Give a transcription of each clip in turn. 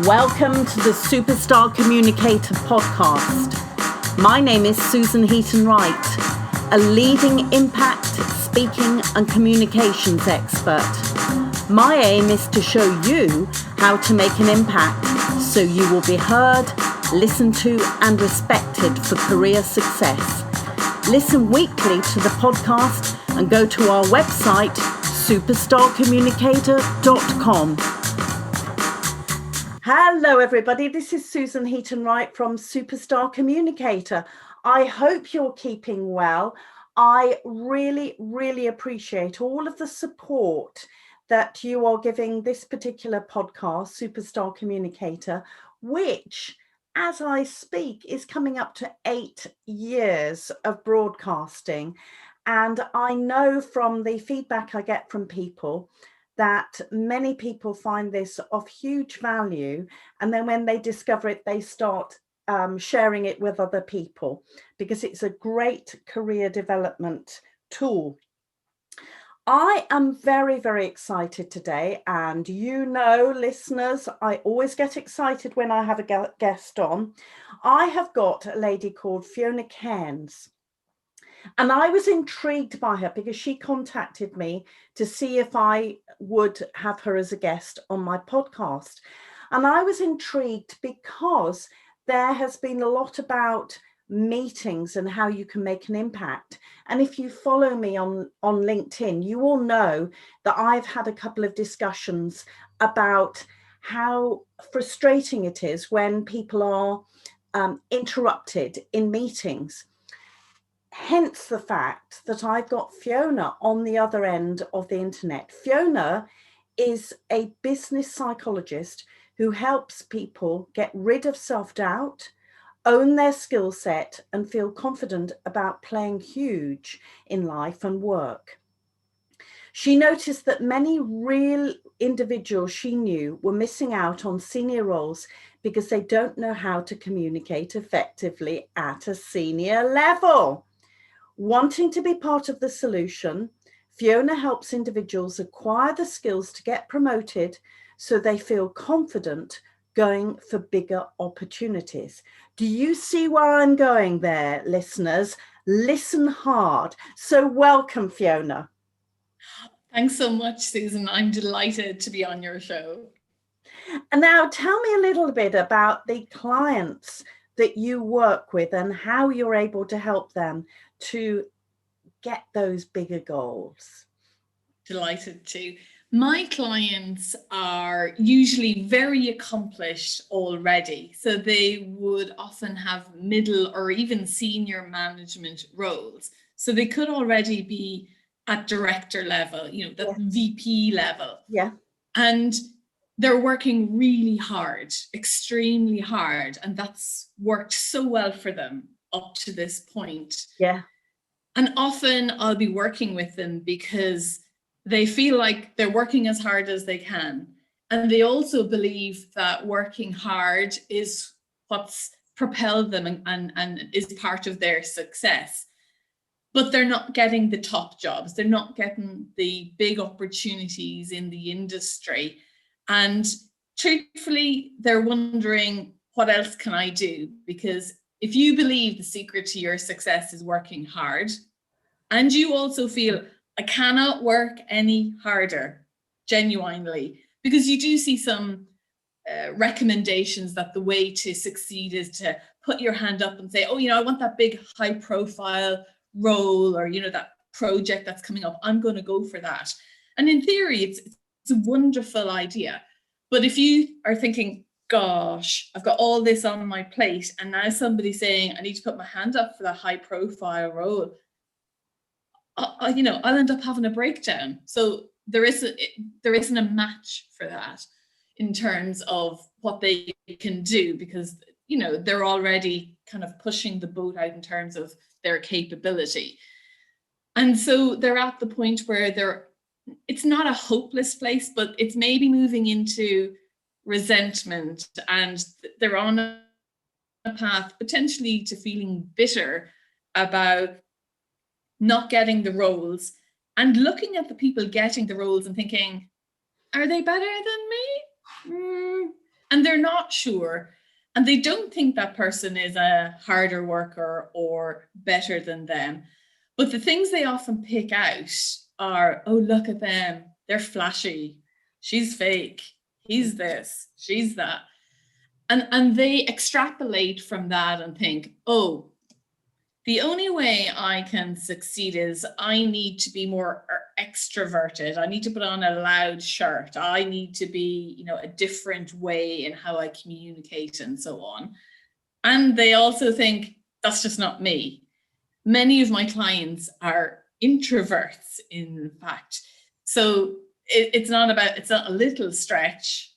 Welcome to the Superstar Communicator podcast. My name is Susan Heaton-Wright, a leading impact, speaking and communications expert. My aim is to show you how to make an impact so you will be heard, listened to and respected for career success. Listen weekly to the podcast and go to our website, superstarcommunicator.com. Hello everybody, this is Susan Heaton-Wright from Superstar Communicator. I hope you're keeping well. I really appreciate all of the support that you are giving this particular podcast, Superstar Communicator, which, as I speak, is coming up to 8 years of broadcasting. And I know from the feedback I get from people that many people find this of huge value. And then when they discover it, they start sharing it with other people because it's a great career development tool. I am very excited today. And you know, listeners, I always get excited when I have a guest on. I have got a lady called Fiona Kearns. And I was intrigued by her because she contacted me to see if I would have her as a guest on my podcast. And I was intrigued because there has been a lot about meetings and how you can make an impact. And if you follow me on LinkedIn, you all know that I've had a couple of discussions about how frustrating it is when people are interrupted in meetings. Hence the fact that I've got Fiona on the other end of the internet. Fiona is a business psychologist who helps people get rid of self-doubt, own their skill set, and feel confident about playing huge in life and work. She noticed that many real individuals she knew were missing out on senior roles because they don't know how to communicate effectively at a senior level. Wanting to be part of the solution, Fiona helps individuals acquire the skills to get promoted so they feel confident going for bigger opportunities. Do you see where I'm going there, listeners? Listen hard. So welcome, Fiona. Thanks so much, Susan. I'm delighted to be on your show. And now tell me a little bit about the clients that you work with and how you're able to help them to get those bigger goals. Delighted to. My clients are usually very accomplished already. So they would often have middle or even senior management roles. So they could already be at director level, the VP level. Yeah. And they're working really hard, extremely hard. And that's worked so well for them up to this point. Yeah. And often I'll be working with them because they feel like they're working as hard as they can. And they also believe that working hard is what's propelled them and is part of their success. But they're not getting the top jobs. They're not getting the big opportunities in the industry. And truthfully, they're wondering, what else can I do? Because if you believe the secret to your success is working hard, and you also feel, I cannot work any harder, genuinely, because you do see some recommendations that the way to succeed is to put your hand up and say, I want that big high profile role, or, that project that's coming up. I'm going to go for that. And in theory, it's a wonderful idea. But if you are thinking, gosh, I've got all this on my plate, and now somebody's saying I need to put my hand up for that high profile role, I'll end up having a breakdown. So there isn't a match for that in terms of what they can do, because they're already kind of pushing the boat out in terms of their capability. And so they're at the point where it's not a hopeless place, but it's maybe moving into resentment, and they're on a path potentially to feeling bitter about not getting the roles, and looking at the people getting the roles and thinking, are they better than me? and they're not sure, and they don't think that person is a harder worker or better than them. But the things they often pick out are, oh, look at them, they're flashy, she's fake, he's this, she's that. And they extrapolate from that and think, oh, the only way I can succeed is I need to be more extroverted. I need to put on a loud shirt. I need to be, you know, a different way in how I communicate and so on. And they also think that's just not me. Many of my clients are introverts, in fact. So it's not a little stretch.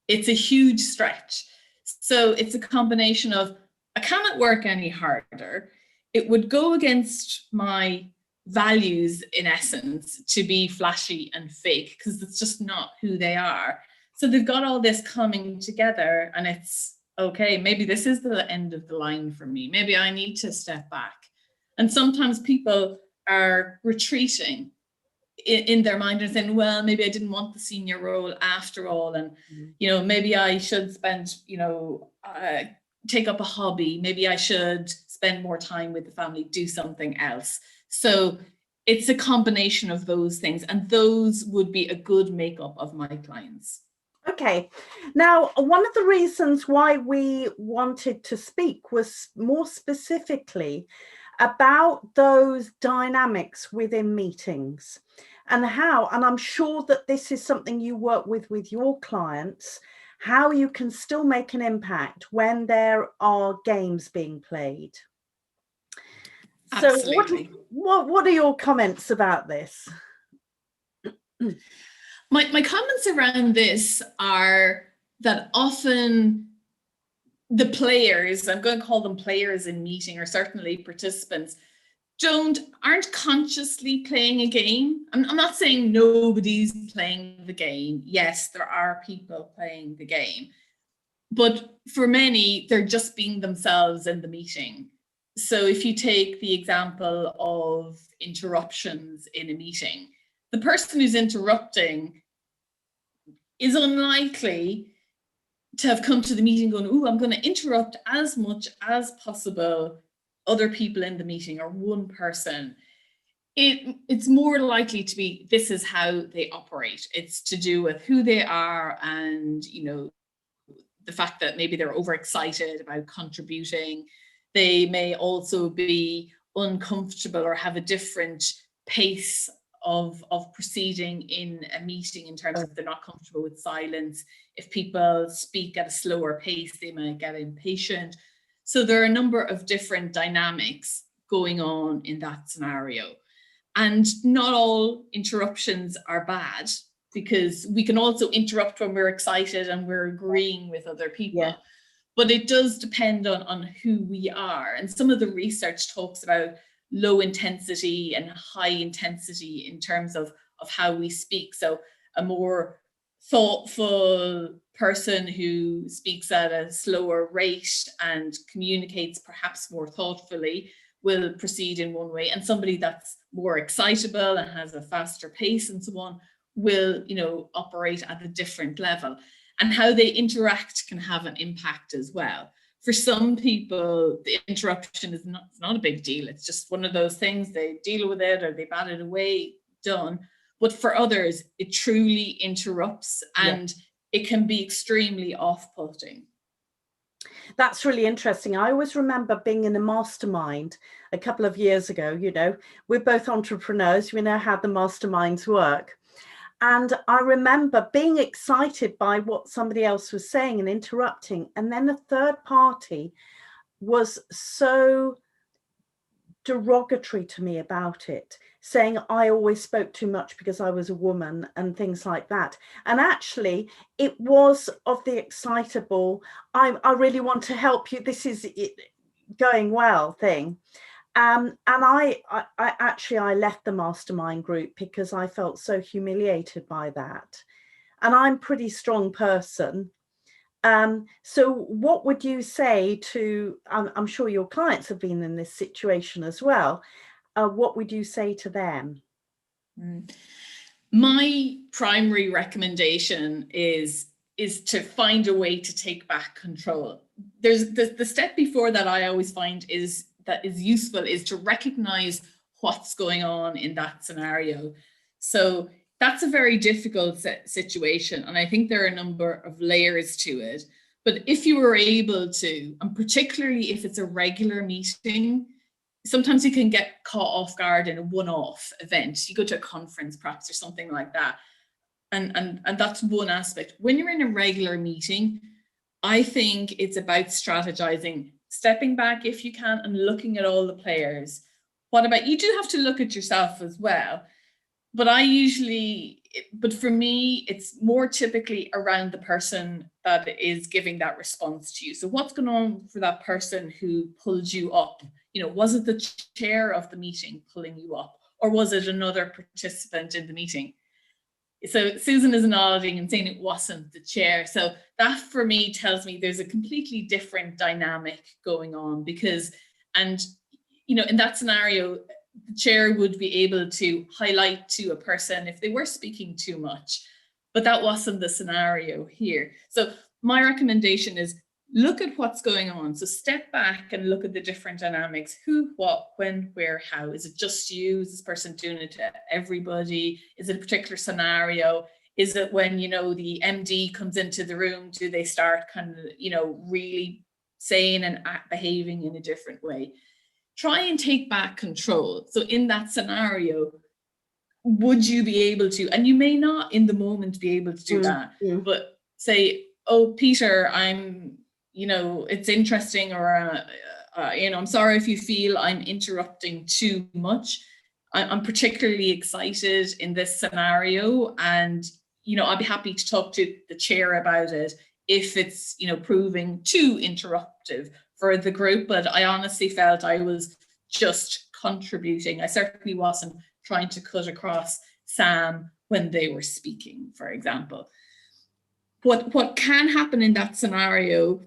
It's a huge stretch. So it's a combination of, I cannot work any harder. It would go against my values, in essence, to be flashy and fake, because it's just not who they are. So they've got all this coming together, and it's, okay, maybe this is the end of the line for me. Maybe I need to step back. And sometimes people are retreating in their mind and saying, well, maybe I didn't want the senior role after all. And, you know, maybe I should spend, you know, take up a hobby. Maybe I should spend more time with the family, do something else. So it's a combination of those things. And those would be a good makeup of my clients. Okay. Now, one of the reasons why we wanted to speak was more specifically about those dynamics within meetings and how, and I'm sure that this is something you work with your clients, how you can still make an impact when there are games being played. Absolutely. So what are your comments about this? My comments around this are that often the players, I'm going to call them players in meeting, or certainly participants, aren't consciously playing a game. I'm not saying nobody's playing the game. Yes, there are people playing the game, but for many, they're just being themselves in the meeting. So if you take the example of interruptions in a meeting, the person who's interrupting is unlikely to have come to the meeting going, oh, I'm going to interrupt as much as possible other people in the meeting or one person. It's more likely to be, this is how they operate. It's to do with who they are and, you know, the fact that maybe they're overexcited about contributing. They may also be uncomfortable or have a different pace of proceeding in a meeting, in terms of they're not comfortable with silence. If people speak at a slower pace, they might get impatient. So there are a number of different dynamics going on in that scenario. And not all interruptions are bad, because we can also interrupt when we're excited and we're agreeing with other people. Yeah. But it does depend on who we are. And some of the research talks about low intensity and high intensity in terms of how we speak. So a more thoughtful person who speaks at a slower rate and communicates perhaps more thoughtfully will proceed in one way, and somebody that's more excitable and has a faster pace and so on will, you know, operate at a different level. And how they interact can have an impact as well. For some people, the interruption is not a big deal. It's just one of those things, they deal with it or they bat it away, done. But for others, it truly interrupts, and it can be extremely off-putting. That's really interesting. I always remember being in a mastermind a couple of years ago. You know, we're both entrepreneurs. We know how the masterminds work. And I remember being excited by what somebody else was saying and interrupting. And then a third party was so derogatory to me about it, saying I always spoke too much because I was a woman and things like that. And actually, it was of the excitable, I really want to help you, this is it going well thing. And I left the mastermind group because I felt so humiliated by that. And I'm a pretty strong person. So what would you say to, I'm sure your clients have been in this situation as well. What would you say to them? My primary recommendation is is to find a way to take back control. There's the step before that I always find is useful is to recognize what's going on in that scenario. So that's a very difficult situation. And I think there are a number of layers to it. But if you were able to, and particularly if it's a regular meeting, sometimes you can get caught off guard in a one-off event. You go to a conference perhaps or something like that. And that's one aspect. When you're in a regular meeting, I think it's about strategizing, stepping back if you can and looking at all the players. What about, you do have to look at yourself as well. But for me, it's more typically around the person that is giving that response to you. So what's going on for that person who pulled you up? You know, was it the chair of the meeting pulling you up, or was it another participant in the meeting? So Susan is nodding and saying it wasn't the chair. So that for me tells me there's a completely different dynamic going on, because, and, you know, in that scenario, the chair would be able to highlight to a person if they were speaking too much, but that wasn't the scenario here. So my recommendation is look at what's going on. So step back and look at the different dynamics. Who, what, when, where, how. Is it just you? Is this person doing it to everybody? Is it a particular scenario? Is it when, you know, the MD comes into the room, do they start kind of, you know, really saying and behaving in a different way? Try and take back control. So in that scenario, would you be able to, and you may not in the moment be able to do that, but say, oh, Peter, you know, it's interesting, or, you know, I'm sorry if you feel I'm interrupting too much. I'm particularly excited in this scenario, and, you know, I'd be happy to talk to the chair about it if it's, you know, proving too interruptive for the group. But I honestly felt I was just contributing. I certainly wasn't trying to cut across Sam when they were speaking, for example. What can happen in that scenario,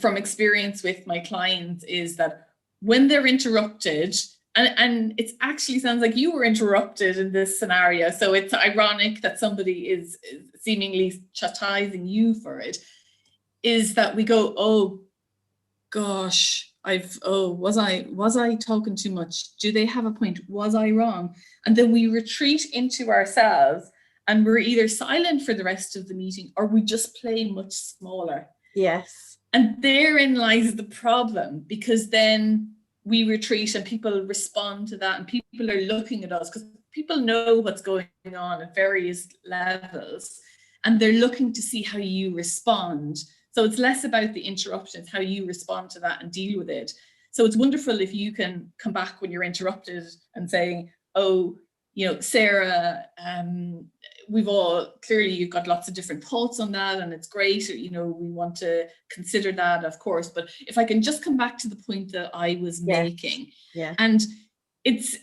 from experience with my clients, is that when they're interrupted, and it actually sounds like you were interrupted in this scenario, so it's ironic that somebody is seemingly chastising you for it, is that we go, oh gosh, was I talking too much? Do they have a point? Was I wrong? And then we retreat into ourselves, and we're either silent for the rest of the meeting, or we just play much smaller. Yes. And therein lies the problem, because then we retreat and people respond to that, and people are looking at us because people know what's going on at various levels, and they're looking to see how you respond. So it's less about the interruptions, how you respond to that and deal with it. So it's wonderful if you can come back when you're interrupted and saying, oh, you know, Sarah, you've got lots of different thoughts on that, and it's great, you know, we want to consider that, of course, but if I can just come back to the point that I was making. Yeah. And it's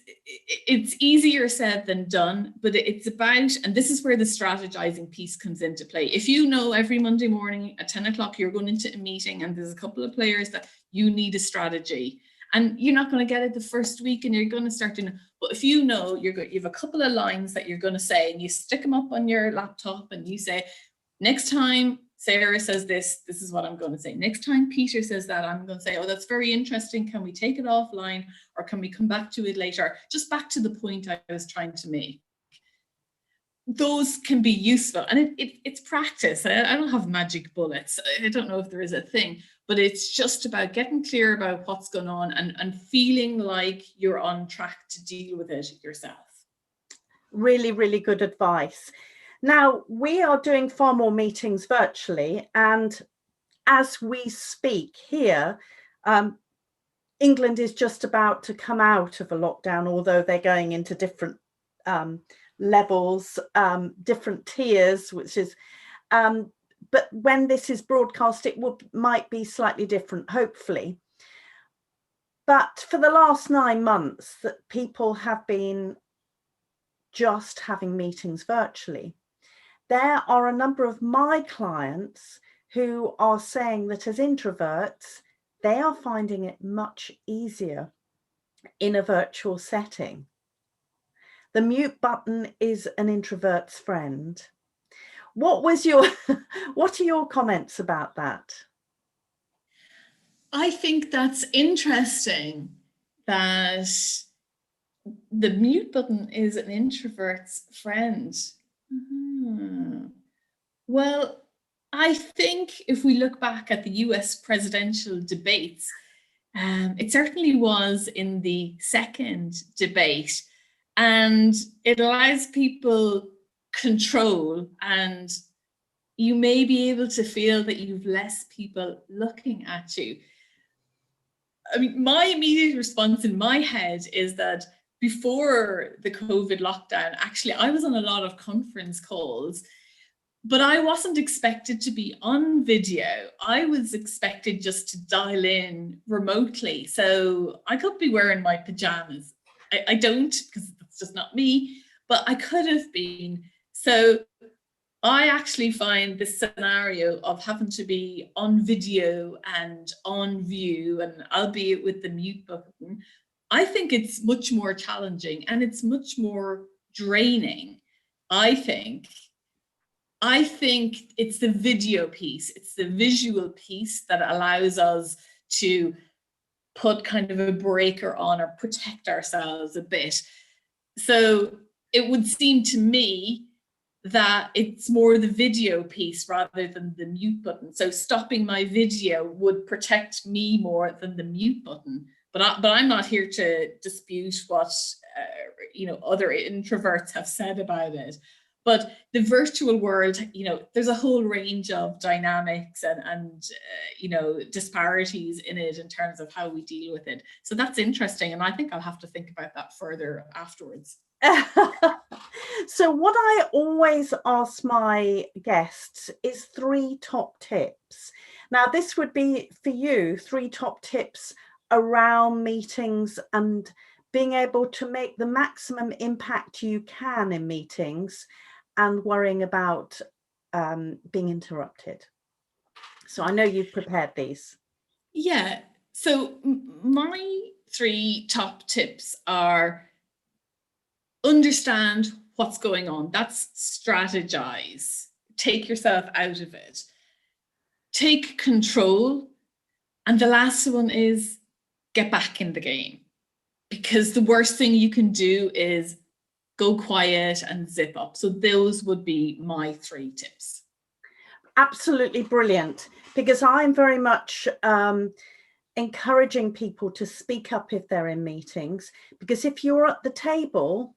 easier said than done, but it's about, and this is where the strategizing piece comes into play. If you know every Monday morning at 10 o'clock you're going into a meeting and there's a couple of players that you need a strategy, and you're not going to get it the first week and you're going to start doing it, but if you know you have a couple of lines that you're going to say, and you stick them up on your laptop and you say, next time Sarah says this is what I'm going to say. Next time Peter says that, I'm going to say, oh, that's very interesting. Can we take it offline, or can we come back to it later? Just back to the point I was trying to make. Those can be useful, and it's practice. I don't have magic bullets. I don't know if there is a thing, but it's just about getting clear about what's going on and feeling like you're on track to deal with it yourself. Really, really good advice. Now, we are doing far more meetings virtually, and as we speak here, England is just about to come out of a lockdown, although they're going into different levels, different tiers, which is, but when this is broadcast, it might be slightly different, hopefully. But for the last 9 months that people have been just having meetings virtually, there are a number of my clients who are saying that as introverts, they are finding it much easier in a virtual setting. The mute button is an introvert's friend. What was your, what are your comments about that? I think that's interesting that the mute button is an introvert's friend. Well, I think if we look back at the US presidential debates, it certainly was in the second debate, and it allows people control, and you may be able to feel that you've less people looking at you. I mean, my immediate response in my head is that before the COVID lockdown, actually, I was on a lot of conference calls, but I wasn't expected to be on video. I was expected just to dial in remotely. So I could be wearing my pajamas. I don't, because that's just not me, but I could have been. So I actually find this scenario of having to be on video and on view, and albeit with the mute button, I think it's much more challenging and it's much more draining. I think it's the video piece, it's the visual piece that allows us to put kind of a breaker on or protect ourselves a bit. So it would seem to me that it's more the video piece rather than the mute button. So stopping my video would protect me more than the mute button. But I'm not here to dispute what other introverts have said about it. But the virtual world, there's a whole range of dynamics and disparities in it in terms of how we deal with it. So that's interesting. And I think I'll have to think about that further afterwards. So what I always ask my guests is 3 top tips. Now, this would be for you, 3 top tips around meetings and being able to make the maximum impact you can in meetings and worrying about being interrupted. So I know you've prepared these. Yeah. So my 3 top tips are: understand what's going on. That's strategize. Take yourself out of it. Take control. And the last one is get back in the game. Because the worst thing you can do is go quiet and zip up. So those would be my 3 tips. Absolutely brilliant. Because I'm very much encouraging people to speak up if they're in meetings. Because if you're at the table,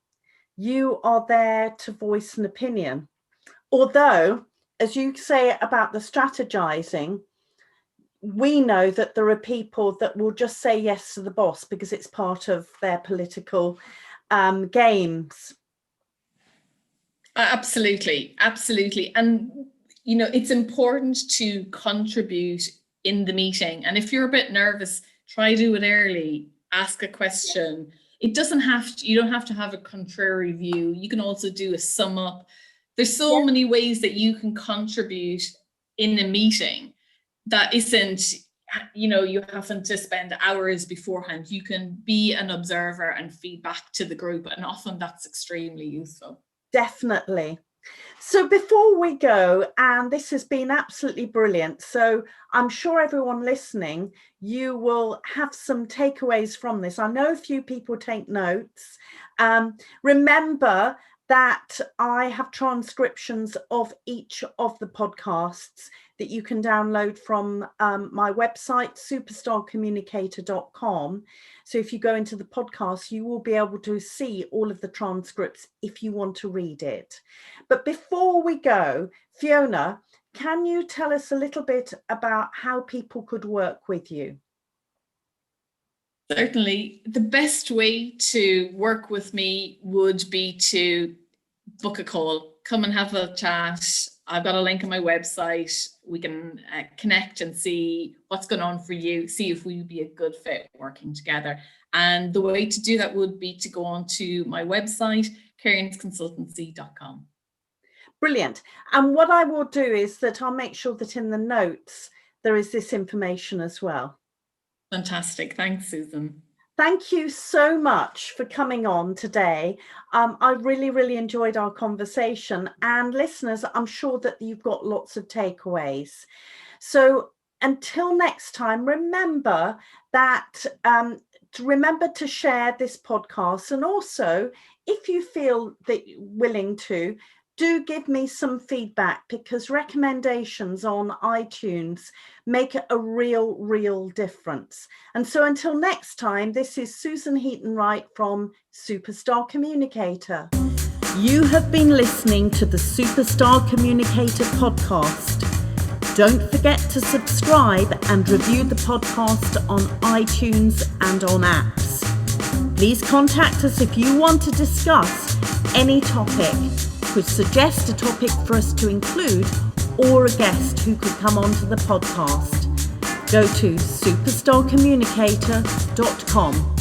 you are there to voice an opinion. Although, as you say about the strategizing, we know that there are people that will just say yes to the boss because it's part of their political games. Absolutely. And, it's important to contribute in the meeting. And if you're a bit nervous, try do it early, ask a question. It doesn't have to, you don't have to have a contrary view. You can also do a sum up. There's so many ways that you can contribute in a meeting that isn't, you haven't to spend hours beforehand. You can be an observer and feed back to the group. And often that's extremely useful. Definitely. So before we go, and this has been absolutely brilliant, so I'm sure everyone listening, you will have some takeaways from this. I know a few people take notes. Remember that I have transcriptions of each of the podcasts that you can download from my website, superstarcommunicator.com. So if you go into the podcast, you will be able to see all of the transcripts if you want to read it. But before we go, Fiona, can you tell us a little bit about how people could work with you? Certainly. The best way to work with me would be to book a call, come and have a chat. I've got a link on my website. We can connect and see what's going on for you, see if we'd be a good fit working together. And the way to do that would be to go on to my website, Kearnsconsultancy.com. Brilliant. And what I will do is that I'll make sure that in the notes there is this information as well. Fantastic. Thanks, Susan. Thank you so much for coming on today. I really enjoyed our conversation, and listeners, I'm sure that you've got lots of takeaways. So until next time, remember that remember to share this podcast, and also if you feel that you're willing to, do give me some feedback, because recommendations on iTunes make a real difference. And so until next time, this is Susan Heaton-Wright from Superstar Communicator. You have been listening to the Superstar Communicator podcast. Don't forget to subscribe and review the podcast on iTunes and on apps. Please contact us if you want to discuss any topic, could suggest a topic for us to include, or a guest who could come onto the podcast. Go to superstarcommunicator.com.